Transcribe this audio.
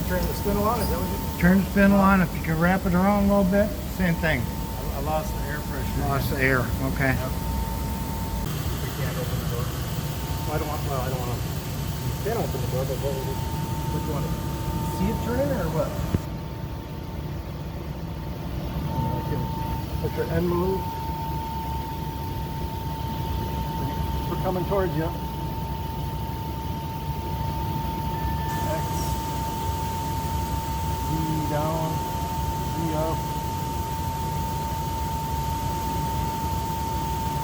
turn the spindle on, is that what you... Turn the spindle on. If you can wrap it around a little bit, same thing. I lost the air pressure. Lost the air. Okay. Yep. We can't open the door. Well, I don't want to... You can open the door, but what do you want to... See it turning or what? I can put your end move. We're coming towards you.